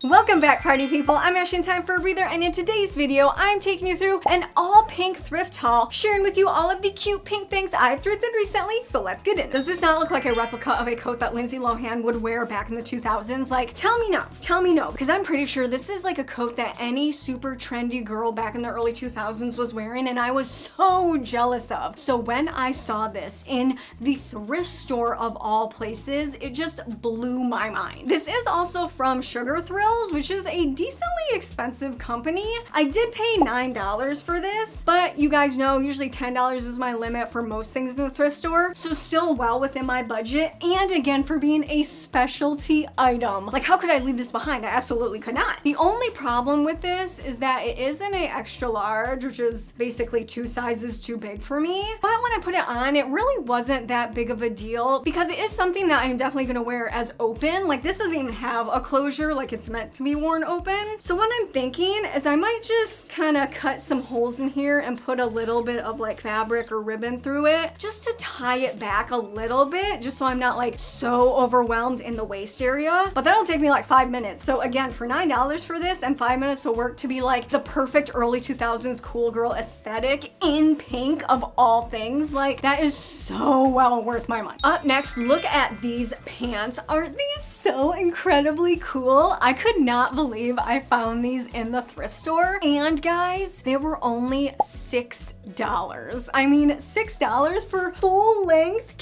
Welcome back, party people. I'm Ashley, time for a breather, and in today's video, I'm taking you through an all pink thrift haul, sharing with you all of the cute pink things I thrifted recently, so let's get in. Does this not look like a replica of a coat that Lindsay Lohan would wear back in the 2000s? Like, tell me no, because I'm pretty sure this is like a coat that any super trendy girl back in the early 2000s was wearing, and I was so jealous of. So when I saw this in the thrift store of all places, it just blew my mind. This is also from Sugar Thrills, which is a decently expensive company. I did pay $9 for this, but you guys know usually $10 is my limit for most things in the thrift store, so still well within my budget, and again, for being a specialty item. Like, how could I leave this behind? I absolutely could not. The only problem with this is that it is in a extra large, which is basically 2 sizes too big for me, but when I put it on, it really wasn't that big of a deal because it is something that I'm definitely gonna wear as open. Like, this doesn't even have a closure like it's meant to be worn open. So what I'm thinking is I might just kind of cut some holes in here and put a little bit of like fabric or ribbon through it just to tie it back a little bit, just so I'm not like so overwhelmed in the waist area. But that'll take me like 5 minutes. So again, for $9 for this and 5 minutes will work to be like the perfect early 2000s cool girl aesthetic in pink of all things. Like, that is so well worth my money. Up next, look at these pants. Aren't these so incredibly cool? I could not believe I found these in the thrift store. And guys, they were only $6. I mean, $6 for full length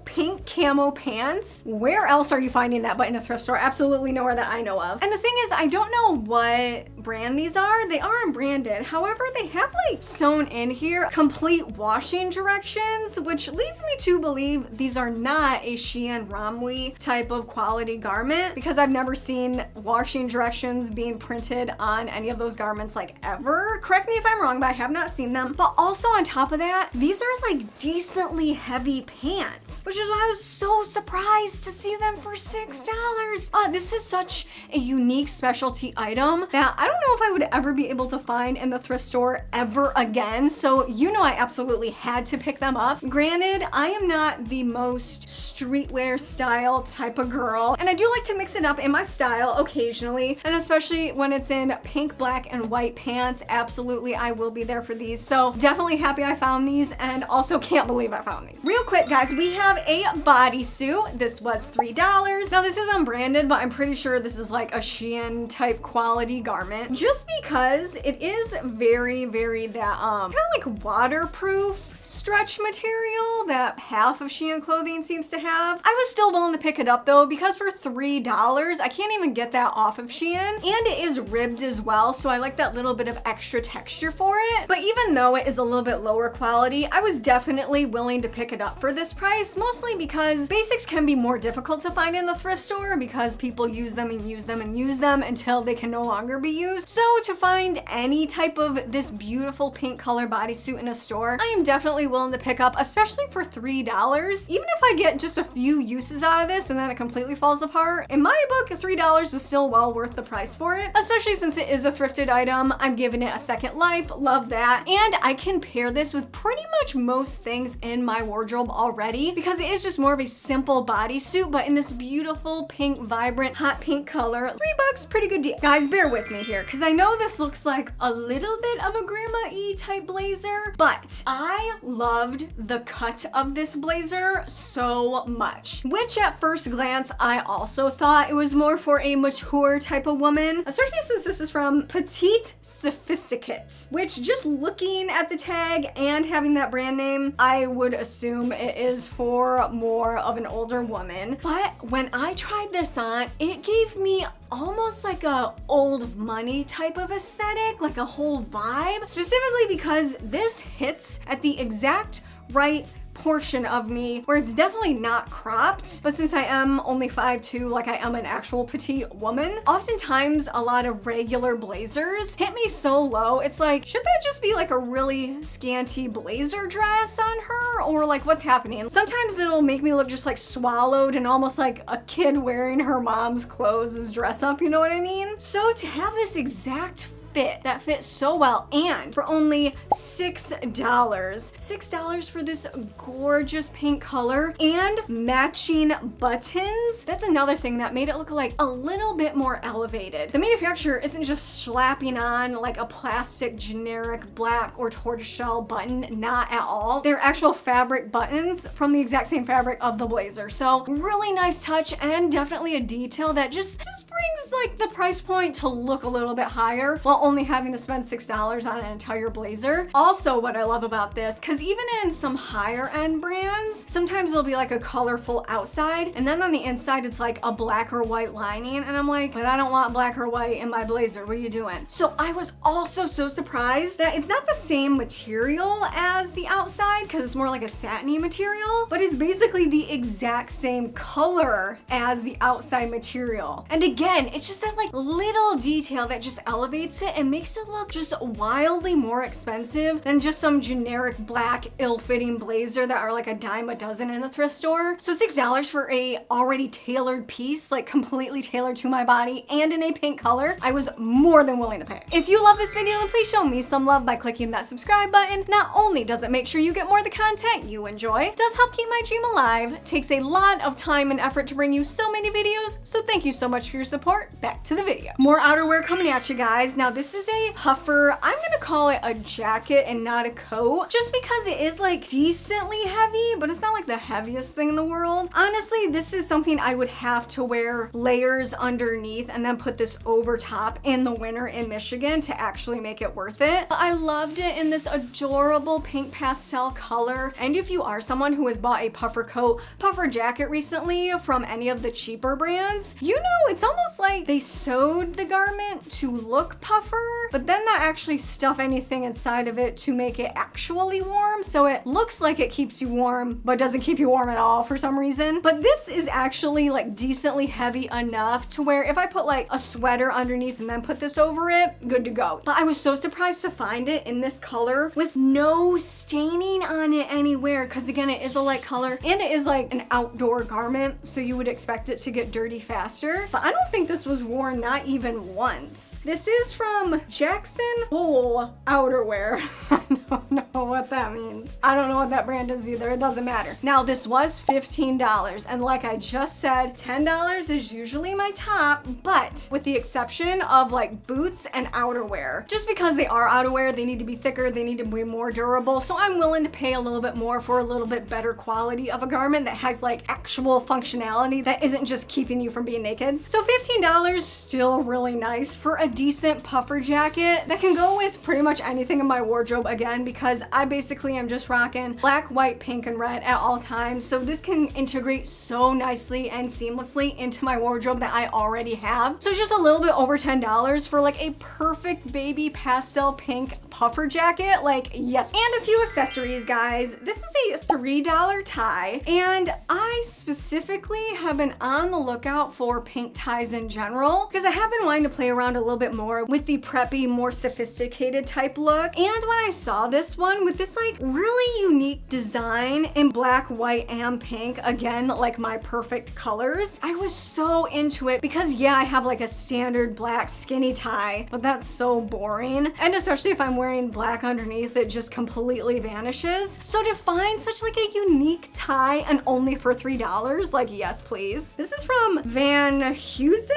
pink camo pants. Where else are you finding that but in a thrift store? Absolutely nowhere that I know of. And the thing is, I don't know what brand these are. They are unbranded. However, they have like sewn in here complete washing directions, which leads me to believe these are not a Shein Romwe type of quality garment, because I've never seen washing directions being printed on any of those garments like ever. Correct me if I'm wrong, but I have not seen them. But also on top of that, these are like decently heavy pants, which is why I was so surprised to see them for $6. This is such a unique specialty item that I don't know if I would ever be able to find in the thrift store ever again. So you know I absolutely had to pick them up. Granted, I am not the most streetwear style type of girl, and I do like to mix it up in my style occasionally, and especially when it's in pink, black, and white pants. Absolutely, I will be there for these. So definitely happy I found these, and also can't believe I found these. Real quick, guys, we have a bodysuit. This was $3. Now, this is unbranded, but I'm pretty sure this is like a Shein type quality garment, just because it is very that kind of like waterproof stretch material that half of Shein clothing seems to have. I was still willing to pick it up though, because for $3, I can't even get that off of Shein, and it is ribbed as well, so I like that little bit of extra texture for it. But even though it is a little bit lower quality, I was definitely willing to pick it up for this price, mostly because basics can be more difficult to find in the thrift store because people use them and use them and use them until they can no longer be used. So to find any type of this beautiful pink color bodysuit in a store, I am definitely willing to pick up, especially for $3. Even if I get just a few uses out of this and then it completely falls apart, in my book, $3 was still well worth the price for it, especially since it is a thrifted item. I'm giving it a second life, love that. And I can pair this with pretty much most things in my wardrobe already, because it is just more of a simple bodysuit, but in this beautiful pink, vibrant, hot pink color. $3, pretty good deal. Guys, bear with me here, because I know this looks like a little bit of a grandma-y type blazer, but I loved the cut of this blazer so much, which at first glance, I also thought it was more for a mature type of woman, especially since this is from Petite Sophisticate, which, just looking at the tag and having that brand name, I would assume it is for more of an older woman. But when I tried this on, it gave me almost like a old money type of aesthetic, like a whole vibe, specifically because this hits at the exact right portion of me where it's definitely not cropped, but since I am only 5'2", like I am an actual petite woman, oftentimes a lot of regular blazers hit me so low, it's like, should that just be like a really scanty blazer dress on her, or like what's happening? Sometimes it'll make me look just like swallowed and almost like a kid wearing her mom's clothes as dress up, you know what I mean? So to have this exact fit that fit so well, and for only $6 for this gorgeous pink color and matching buttons. That's another thing that made it look like a little bit more elevated. The manufacturer isn't just slapping on like a plastic generic black or tortoiseshell button, not at all. They're actual fabric buttons from the exact same fabric of the blazer. So really nice touch, and definitely a detail that just brings like the price point to look a little bit higher while only having to spend $6 on an entire blazer. Also, what I love about this, because even in some higher end brands, sometimes it'll be like a colorful outside and then on the inside it's like a black or white lining, and I'm like, but I don't want black or white in my blazer. What are you doing? So I was also so surprised that it's not the same material as the outside, because it's more like a satiny material, but it's basically the exact same color as the outside material. And again, it's just that like little detail that just elevates it and makes it look just wildly more expensive than just some generic black ill-fitting blazer that are like a dime a dozen in the thrift store. So $6 for a already tailored piece, like completely tailored to my body and in a pink color, I was more than willing to pay. If you love this video, then please show me some love by clicking that subscribe button. Not only does it make sure you get more of the content you enjoy, it does help keep my dream alive. It takes a lot of time and effort to bring you so many videos, so thank you so much for your support. Back to the video. More outerwear coming at you guys. Now this is a puffer. I'm gonna call it a jacket and not a coat, just because it is like decently heavy, but it's not like the heaviest thing in the world. Honestly, this is something I would have to wear layers underneath and then put this over top in the winter in Michigan to actually make it worth it. But I loved it in this adorable pink pastel color. And if you are someone who has bought a puffer coat, puffer jacket recently from any of the cheaper brands, you know it's almost like they sewed the garment to look puffer, but then not actually stuff anything inside of it to make it actually warm. So it looks like it keeps you warm, but doesn't keep you warm at all for some reason. But this is actually like decently heavy enough to where if I put like a sweater underneath and then put this over it, good to go. But I was so surprised to find it in this color with no staining on it anywhere, because again, it is a light color and it is like an outdoor garment, so you would expect it to get dirty faster. But I don't think this was worn not even once. This is from Jackson Hole Outerwear. I don't know what that means. I don't know what that brand is either. It doesn't matter. Now this was $15, and like I just said, $10 is usually my top, but with the exception of like boots and outerwear. Just because they are outerwear, they need to be thicker, they need to be more durable, so I'm willing to pay a little bit more for a little bit better quality of a garment that has like actual functionality that isn't just keeping you from being naked. So $15, still really nice for a decent puffer jacket that can go with pretty much anything in my wardrobe, again, because I basically am just rocking black, white, pink, and red at all times. So this can integrate so nicely and seamlessly into my wardrobe that I already have. So just a little bit over $10 for like a perfect baby pastel pink puffer jacket. Like, yes. And a few accessories, guys. This is a $3 tie, and I specifically have been on the lookout for pink ties in general because I have been wanting to play around a little bit more with the preppy, more sophisticated type look. And when I saw this one with this like really unique design in black, white, and pink, again, like my perfect colors, I was so into it because yeah, I have like a standard black skinny tie, but that's so boring. And especially if I'm wearing black underneath, it just completely vanishes. So to find such like a unique tie and only for $3, like yes, please. This is from Van Heusen.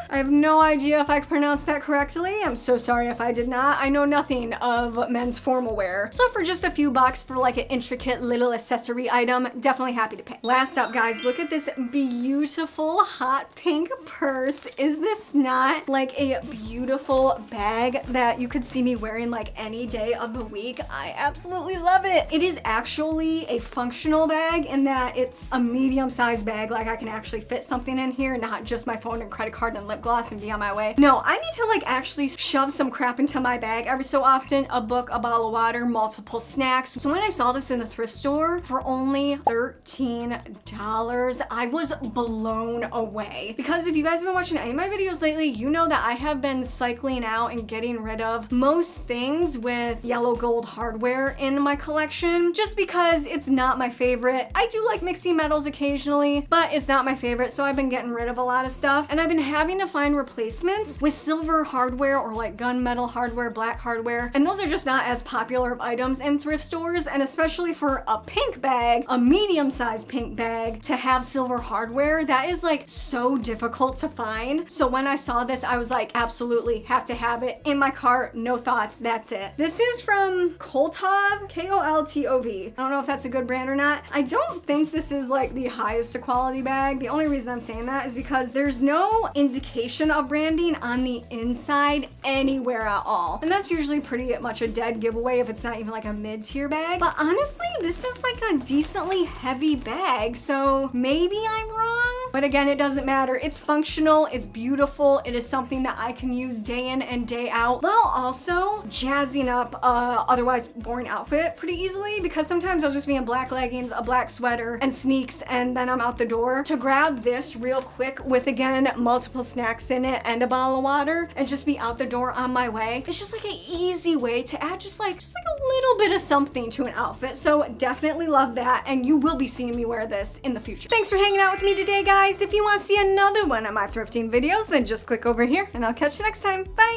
I have no idea if I pronounced that correctly. I'm so sorry if I did not. I know nothing of men's formal wear. So for just a few bucks for like an intricate little accessory item, definitely happy to pay. Last up, guys, look at this beautiful hot pink purse. Is this not like a beautiful bag that you could see me wearing like any day of the week? I absolutely love it. It is actually a functional bag in that it's a medium-sized bag. Like I can actually fit something in here, not just my phone and credit card and lip gloss and be on my way. No, I need to like actually shove some crap into my bag every so often. A book, a bottle of water, multiple snacks. So when I saw this in the thrift store for only $13, I was blown away. Because if you guys have been watching any of my videos lately, you know that I have been cycling out and getting rid of most things with yellow gold hardware in my collection, just because it's not my favorite. I do like mixing metals occasionally, but it's not my favorite, so I've been getting rid of a lot of stuff, and I've been having to find find replacements with silver hardware or like gunmetal hardware, black hardware, and those are just not as popular of items in thrift stores. And especially for a pink bag, a medium-sized pink bag, to have silver hardware, that is like so difficult to find. So when I saw this, I was like, absolutely have to have it in my cart, no thoughts, that's it. This is from Koltov, Koltov. I don't know if that's a good brand or not. I don't think this is like the highest quality bag. The only reason I'm saying that is because there's no indication of branding on the inside anywhere at all. And that's usually pretty much a dead giveaway if it's not even like a mid-tier bag. But honestly, this is like a decently heavy bag, so maybe I'm wrong. But again, it doesn't matter. It's functional, it's beautiful, it is something that I can use day in and day out, while also jazzing up a otherwise boring outfit pretty easily, because sometimes I'll just be in black leggings, a black sweater, and sneaks, and then I'm out the door. To grab this real quick with, again, multiple snacks in it and a bottle of water, and just be out the door on my way, it's just like an easy way to add just like a little bit of something to an outfit. So definitely love that, and you will be seeing me wear this in the future. Thanks for hanging out with me today, guys. If you want to see another one of my thrifting videos, then just click over here, and I'll catch you next time. Bye!